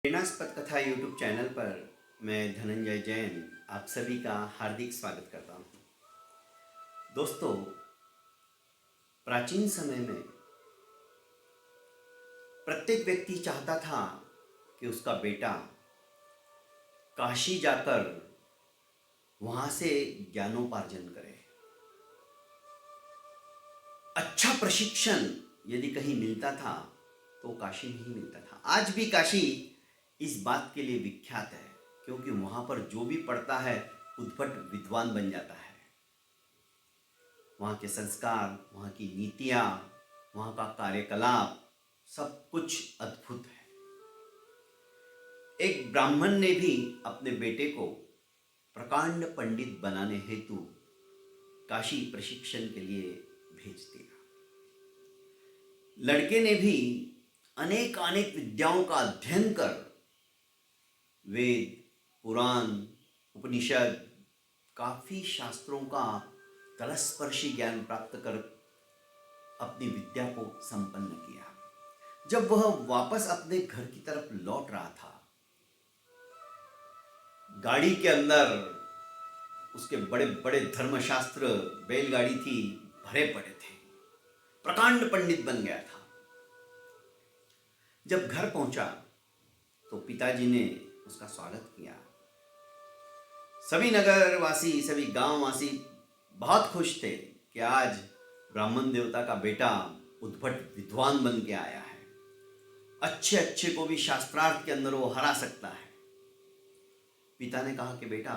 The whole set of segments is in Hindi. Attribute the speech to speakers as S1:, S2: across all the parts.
S1: प्रेरणास्पद कथा यूट्यूब चैनल पर मैं धनंजय जैन आप सभी का हार्दिक स्वागत करता हूँ। दोस्तों, प्राचीन समय में प्रत्येक व्यक्ति चाहता था कि उसका बेटा काशी जाकर वहाँ से ज्ञानोपार्जन करे। अच्छा प्रशिक्षण यदि कहीं मिलता था तो काशी में ही मिलता था। आज भी काशी इस बात के लिए विख्यात है क्योंकि वहाँ पर जो भी पढ़ता है उद्भट विद्वान बन जाता है। वहाँ के संस्कार, वहाँ की नीतियाँ, वहाँ का कार्यकलाप सब कुछ अद्भुत है। एक ब्राह्मण ने भी अपने बेटे को प्रकांड पंडित बनाने हेतु काशी प्रशिक्षण के लिए भेज दिया। लड़के ने भी अनेक विद्याओं का अध्ययन कर वेद, पुराण, उपनिषद, काफी शास्त्रों का तलस्पर्शी ज्ञान प्राप्त कर अपनी विद्या को संपन्न किया। जब वह वापस अपने घर की तरफ लौट रहा था, गाड़ी के अंदर उसके बड़े बड़े धर्मशास्त्र, बैलगाड़ी थी, भरे पड़े थे। प्रकांड पंडित बन गया था। जब घर पहुंचा तो पिताजी ने उसका स्वागत किया। सभी नगरवासी, सभी गांववासी बहुत खुश थे कि आज ब्राह्मण देवता का बेटा उद्भट विद्वान बन के आया है। अच्छे को भी शास्त्रार्थ के अंदर वो हरा सकता है। पिता ने कहा कि बेटा,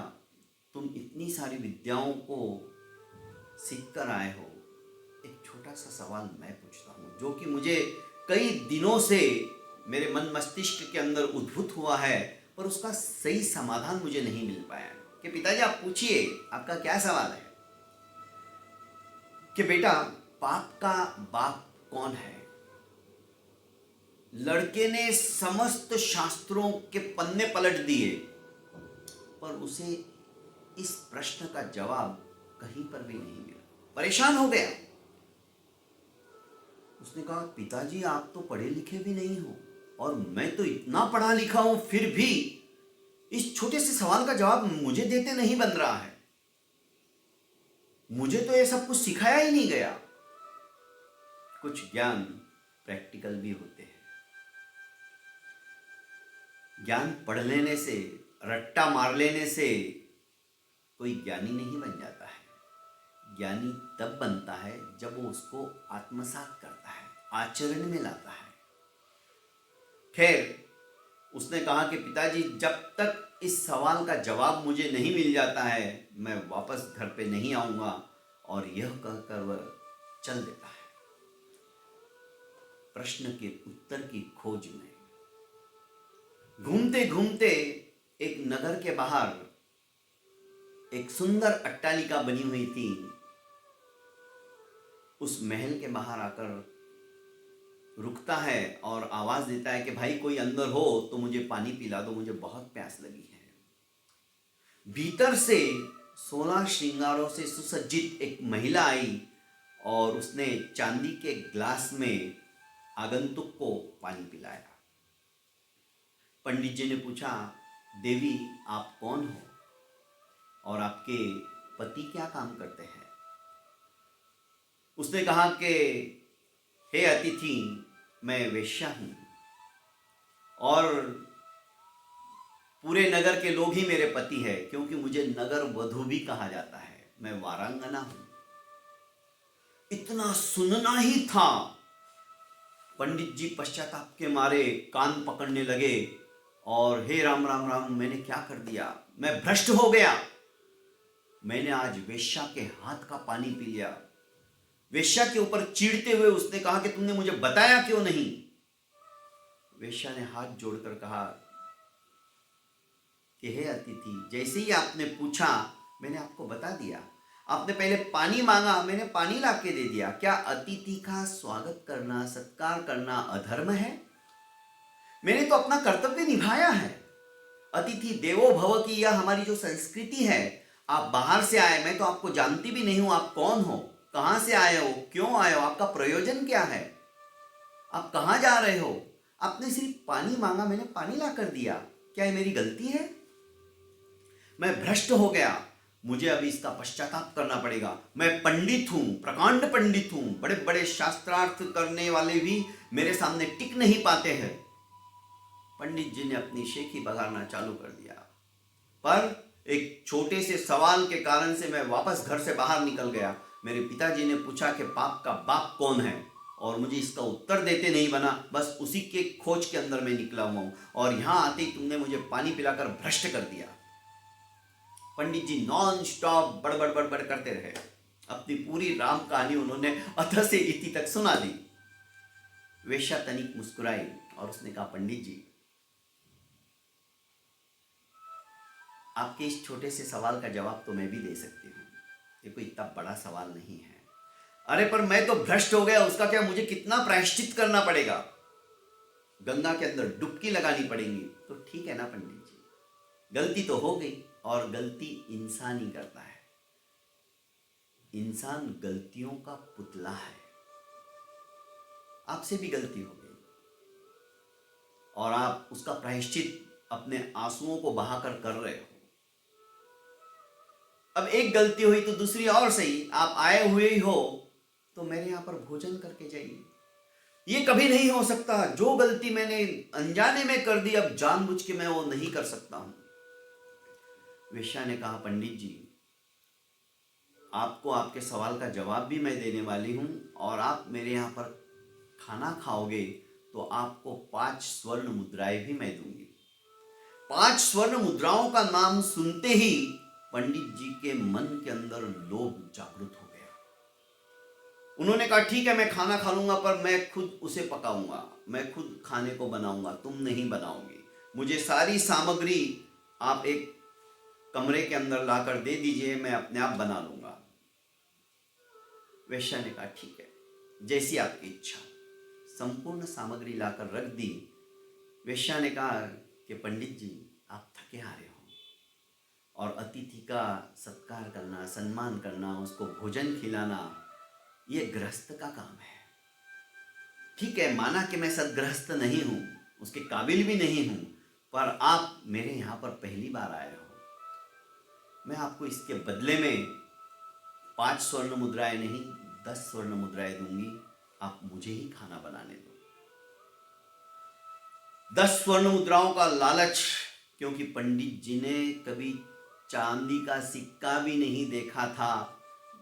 S1: तुम इतनी सारी विद्याओं को सीख कर आए हो, एक छोटा सा सवाल मैं पूछता हूँ जो कि मुझे कई दिनों से मेरे मन मस्तिष्क के अंदर उद्भूत हुआ है, पर उसका सही समाधान मुझे नहीं मिल पाया। कि पिताजी आप पूछिए, आपका क्या सवाल है? कि बेटा, पाप का बाप कौन है? लड़के ने समस्त शास्त्रों के पन्ने पलट दिए, पर उसे इस प्रश्न का जवाब कहीं पर भी नहीं मिला। परेशान हो गया। उसने कहा, पिताजी आप तो पढ़े लिखे भी नहीं हो और मैं तो इतना पढ़ा लिखा हूं, फिर भी इस छोटे से सवाल का जवाब मुझे देते नहीं बन रहा है। मुझे तो ये सब कुछ सिखाया ही नहीं गया। कुछ ज्ञान प्रैक्टिकल भी होते हैं। ज्ञान पढ़ लेने से, रट्टा मार लेने से कोई ज्ञानी नहीं बन जाता है। ज्ञानी तब बनता है जब वो उसको आत्मसात करता है, आचरण में लाता है। खैर, उसने कहा कि पिताजी, जब तक इस सवाल का जवाब मुझे नहीं मिल जाता है मैं वापस घर पे नहीं आऊंगा। और यह कहकर वह चल देता है प्रश्न के उत्तर की खोज में। घूमते घूमते एक नगर के बाहर एक सुंदर अट्टालिका बनी हुई थी। उस महल के बाहर आकर रुकता है और आवाज देता है कि भाई कोई अंदर हो तो मुझे पानी पिला दो, मुझे बहुत प्यास लगी है। भीतर से 16 श्रृंगारों से सुसज्जित एक महिला आई और उसने चांदी के ग्लास में आगंतुक को पानी पिलाया। पंडित जी ने पूछा, देवी आप कौन हो और आपके पति क्या काम करते हैं? उसने कहा कि हे अतिथि, मैं वेश्या हूं और पूरे नगर के लोग ही मेरे पति है, क्योंकि मुझे नगर वधू भी कहा जाता है। मैं वारांगना हूं। इतना सुनना ही था। पंडित जी पश्चाताप के मारे कान पकड़ने लगे और हे राम राम राम, मैंने क्या कर दिया? मैं भ्रष्ट हो गया। मैंने आज वेश्या के हाथ का पानी पी लिया। वेश्या के ऊपर चीढ़ते हुए उसने कहा कि तुमने मुझे बताया क्यों नहीं? वेश्या ने हाथ जोड़कर कहा कि हे अतिथि, जैसे ही आपने पूछा मैंने आपको बता दिया। आपने पहले पानी मांगा, मैंने पानी लाके दे दिया। क्या अतिथि का स्वागत करना, सत्कार करना अधर्म है? मैंने तो अपना कर्तव्य निभाया है। अतिथि देवो भव की यह हमारी जो संस्कृति है। आप बाहर से आए, मैं तो आपको जानती भी नहीं हूं। आप कौन हो, कहां से आए हो, क्यों आए हो, आपका प्रयोजन क्या है, आप कहां जा रहे हो, आपने सिर्फ पानी मांगा, मैंने पानी ला कर दिया, क्या ये मेरी गलती है? मैं भ्रष्ट हो गया, मुझे अभी इसका पश्चाताप करना पड़ेगा। मैं पंडित हूं, प्रकांड पंडित हूं, बड़े बड़े शास्त्रार्थ करने वाले भी मेरे सामने टिक नहीं पाते हैं। पंडित जी ने अपनी शेखी बघारना चालू कर दिया, पर एक छोटे से सवाल के कारण से मैं वापस घर से बाहर निकल गया। मेरे पिताजी ने पूछा कि पाप का बाप कौन है, और मुझे इसका उत्तर देते नहीं बना, बस उसी के खोज के अंदर मैं निकला हुआ हूं, और यहां आते ही तुमने मुझे पानी पिलाकर भ्रष्ट कर दिया। पंडित जी नॉन स्टॉप बड़बड़ बड़बड़ करते रहे। अपनी पूरी राम कहानी उन्होंने अथ से इति तक सुना दी। वेश्या तनिक मुस्कुराई और उसने कहा, पंडित जी, आपके इस छोटे से सवाल का जवाब तो मैं भी दे सकती हूँ, ये कोई इतना बड़ा सवाल नहीं है। अरे पर मैं तो भ्रष्ट हो गया, उसका क्या? मुझे कितना प्रायश्चित करना पड़ेगा? गंगा के अंदर डुबकी लगानी पड़ेगी। तो ठीक है ना पंडित जी, गलती तो हो गई, और गलती इंसान ही करता है। इंसान गलतियों का पुतला है। आपसे भी गलती हो गई और आप उसका प्रायश्चित अपने आंसुओं को बहाकर कर रहे हो। अब एक गलती हुई तो दूसरी और सही, आप आए हुए ही हो तो मेरे यहां पर भोजन करके जाइए। ये कभी नहीं हो सकता, जो गलती मैंने अनजाने में कर दी, अब जानबूझ के मैं वो नहीं कर सकता हूं। वेश्या ने कहा, पंडित जी, आपको आपके सवाल का जवाब भी मैं देने वाली हूं, और आप मेरे यहाँ पर खाना खाओगे तो आपको 5 स्वर्ण मुद्राएं भी मैं दूंगी। 5 स्वर्ण मुद्राओं का नाम सुनते ही पंडित जी के मन के अंदर लोभ जागृत हो गया। उन्होंने कहा, ठीक है, मैं खाना खा लूंगा, पर मैं खुद उसे पकाऊंगा, मैं खुद खाने को बनाऊंगा, तुम नहीं बनाओगी। मुझे सारी सामग्री आप एक कमरे के अंदर लाकर दे दीजिए, मैं अपने आप बना लूंगा। वेश्या ने कहा, ठीक है, जैसी आपकी इच्छा। संपूर्ण सामग्री लाकर रख दी। वेश्या ने कहा कि पंडित जी, आप थके हारे हो, और अतिथि का सत्कार करना, सम्मान करना, उसको भोजन खिलाना, ये गृहस्थ का काम है। ठीक है, माना कि मैं सदगृहस्थ नहीं हूं, उसके काबिल भी नहीं हूं, पर आप मेरे यहां पर पहली बार आए हो, मैं आपको इसके बदले में 5 स्वर्ण मुद्राएं नहीं, 10 स्वर्ण मुद्राएं दूंगी, आप मुझे ही खाना बनाने दो। 10 स्वर्ण मुद्राओं का लालच, क्योंकि पंडित जी ने कभी चांदी का सिक्का भी नहीं देखा था।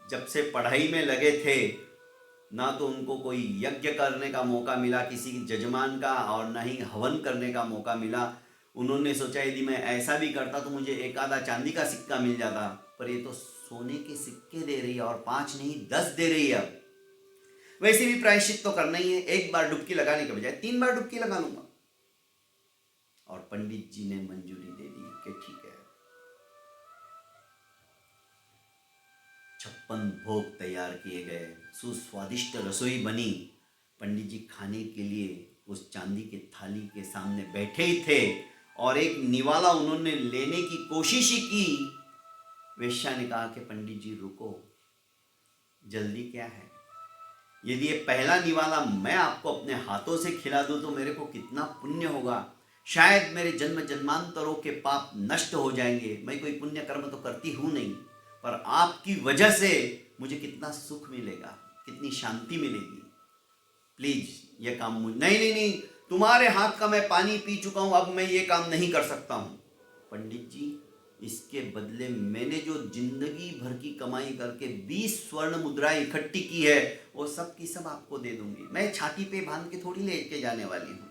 S1: जब से पढ़ाई में लगे थे, ना तो उनको कोई यज्ञ करने का मौका मिला किसी जजमान का, और ना ही हवन करने का मौका मिला। उन्होंने सोचा यदि मैं ऐसा भी करता तो मुझे एक आधा चांदी का सिक्का मिल जाता, पर ये तो सोने के सिक्के दे रही है, और 5 नहीं 10 दे रही है। अब वैसे भी प्रायश्चित तो करना ही है, एक बार डुबकी लगाने के बजाय 3 बार डुबकी लगा लूंगा। और पंडित जी ने मंजूरी दे दी कि ठीक है। 56 भोग तैयार किए गए, सुस्वादिष्ट रसोई बनी। पंडित जी खाने के लिए उस चांदी के थाली के सामने बैठे ही थे, और एक निवाला उन्होंने लेने की कोशिश ही की। वेश्या ने कहा कि पंडित जी रुको, जल्दी क्या है? यदि ये पहला निवाला मैं आपको अपने हाथों से खिला दूं तो मेरे को कितना पुण्य होगा। शायद मेरे जन्म जन्मांतरों के पाप नष्ट हो जाएंगे। मैं कोई पुण्य कर्म तो करती हूं नहीं, पर आपकी वजह से मुझे कितना सुख मिलेगा, कितनी शांति मिलेगी। प्लीज ये काम नहीं नहीं नहीं, तुम्हारे हाथ का मैं पानी पी चुका हूं, अब मैं ये काम नहीं कर सकता हूं। पंडित जी, इसके बदले मैंने जो जिंदगी भर की कमाई करके 20 स्वर्ण मुद्राएं इकट्ठी की है, वो सब की सब आपको दे दूंगी। मैं छाती पे बांध के थोड़ी लेके जाने वाली हूं।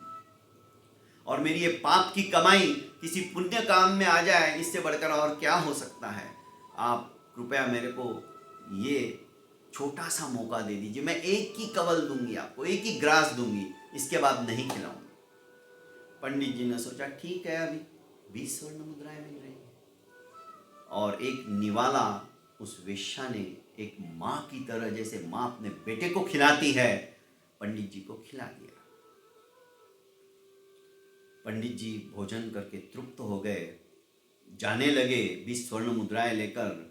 S1: और मेरी ये पाप की कमाई किसी पुण्य काम में आ जाए, इससे बढ़कर और क्या हो सकता है। आप कृपया मेरे को ये छोटा सा मौका दे दीजिए, मैं एक ही कवल दूंगी आपको, एक ही ग्रास दूंगी, इसके बाद नहीं खिलाऊंगी। पंडित जी ने सोचा ठीक है, अभी 20 स्वर्ण मुद्राएं मिल रही हैं, और एक निवाला उस वेश्या ने एक माँ की तरह, जैसे माँ अपने बेटे को खिलाती है, पंडित जी को खिला दिया। पंडित जी भोजन करके तृप्त हो गए, जाने लगे 20 स्वर्ण मुद्राएं लेकर।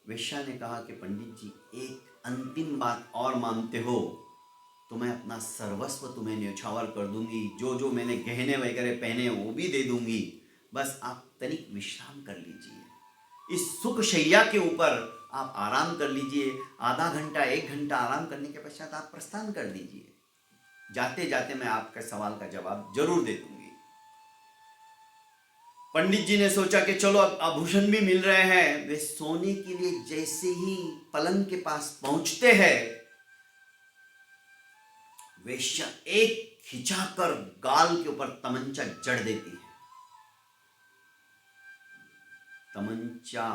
S1: वेश्या ने कहा कि पंडित जी, एक अंतिम बात और मानते हो? तो मैं अपना सर्वस्व तुम्हें न्यौछावर कर दूंगी, जो जो मैंने गहने वगैरह पहने वो भी दे दूंगी। बस आप तनिक विश्राम कर लीजिए, इस सुख शैया के ऊपर आप आराम कर लीजिए। आधा घंटा 1 घंटा आराम करने के पश्चात आप प्रस्थान कर दीजिए। जाते जाते मैं आपके सवाल का जवाब जरूर दे दूंगी। पंडित जी ने सोचा कि चलो अब आभूषण भी मिल रहे हैं। वे सोने के लिए जैसे ही पलंग के पास पहुंचते हैं, वेश्या एक खिंचाकर गाल के ऊपर तमंचा जड़ देती है। तमंचा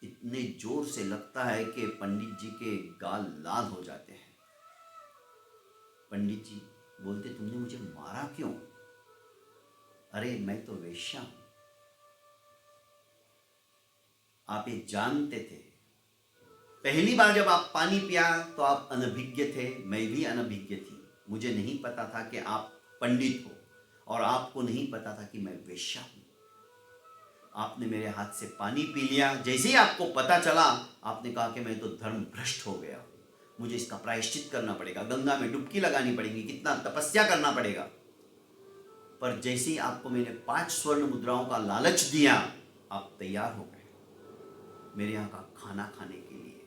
S1: इतने जोर से लगता है कि पंडित जी के गाल लाल हो जाते हैं। पंडित जी बोलते, तुमने मुझे मारा क्यों? अरे मैं तो वेश्या हूं। आप ये जानते थे। पहली बार जब आप पानी पिया तो आप अनभिज्ञ थे, मैं भी अनभिज्ञ थी। मुझे नहीं पता था कि आप पंडित हो और आपको नहीं पता था कि मैं वेश्या हूं। आपने मेरे हाथ से पानी पी लिया। जैसे ही आपको पता चला, आपने कहा कि मैं तो धर्म भ्रष्ट हो गया हूं, मुझे इसका प्रायश्चित करना पड़ेगा, गंगा में डुबकी लगानी पड़ेगी, कितना तपस्या करना पड़ेगा। पर जैसे ही आपको मैंने 5 स्वर्ण मुद्राओं का लालच दिया, आप तैयार हो गए मेरे यहाँ का खाना खाने के लिए।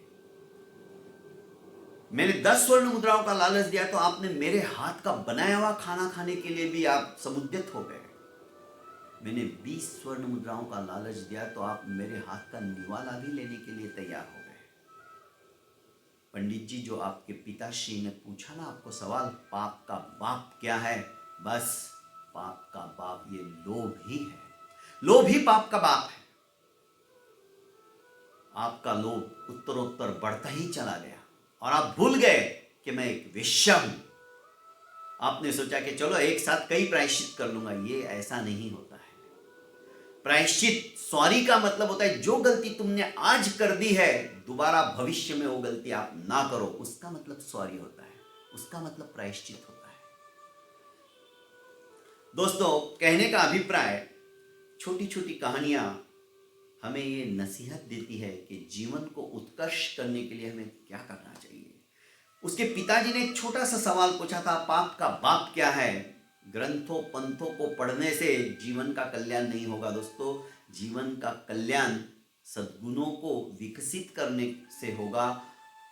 S1: मैंने 10 स्वर्ण मुद्राओं का लालच दिया तो आपने मेरे हाथ का बनाया हुआ खाना खाने के लिए भी आप समुद्यत हो गए। मैंने 20 स्वर्ण मुद्राओं का लालच दिया तो आप मेरे हाथ का निवाला भी लेने के लिए तैयार हो गए। पंडित जी, जो आपके पिताश्री ने पूछा ना आपको सवाल, पाप का बाप क्या है? बस पाप का बाप ये लोभ ही है। लोभ ही पाप का बाप है। आपका लोभ उत्तरोत्तर बढ़ता ही चला गया और आप भूल गए कि मैं एक वेश्या हूं। आपने सोचा कि चलो एक साथ कई प्रायश्चित कर लूंगा। ये ऐसा नहीं होता है। प्रायश्चित, सॉरी का मतलब होता है जो गलती तुमने आज कर दी है, दोबारा भविष्य में वो गलती आप ना करो, उसका मतलब सॉरी होता है, उसका मतलब प्रायश्चित होता है। दोस्तों, कहने का अभिप्राय, छोटी छोटी कहानियां हमें ये नसीहत देती है कि जीवन को उत्कर्ष करने के लिए हमें क्या करना चाहिए। उसके पिताजी ने एक छोटा सा सवाल पूछा था, पाप का बाप क्या है? ग्रंथों पंथों को पढ़ने से जीवन का कल्याण नहीं होगा दोस्तों। जीवन का कल्याण सद्गुणों को विकसित करने से होगा।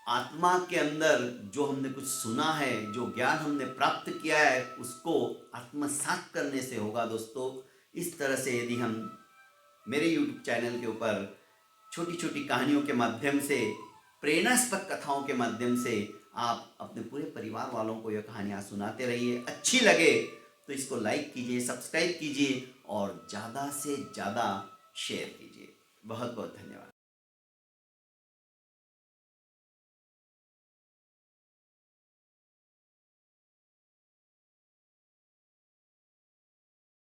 S1: आत्मा के अंदर जो हमने कुछ सुना है, जो ज्ञान हमने प्राप्त किया है, उसको आत्मसात करने से होगा दोस्तों। इस तरह से यदि हम मेरे YouTube चैनल के ऊपर छोटी छोटी कहानियों के माध्यम से, प्रेरणास्पद कथाओं के माध्यम से आप अपने पूरे परिवार वालों को यह कहानियाँ सुनाते रहिए। अच्छी लगे तो इसको लाइक कीजिए, सब्सक्राइब कीजिए और ज़्यादा से ज़्यादा शेयर कीजिए। बहुत बहुत धन्यवाद।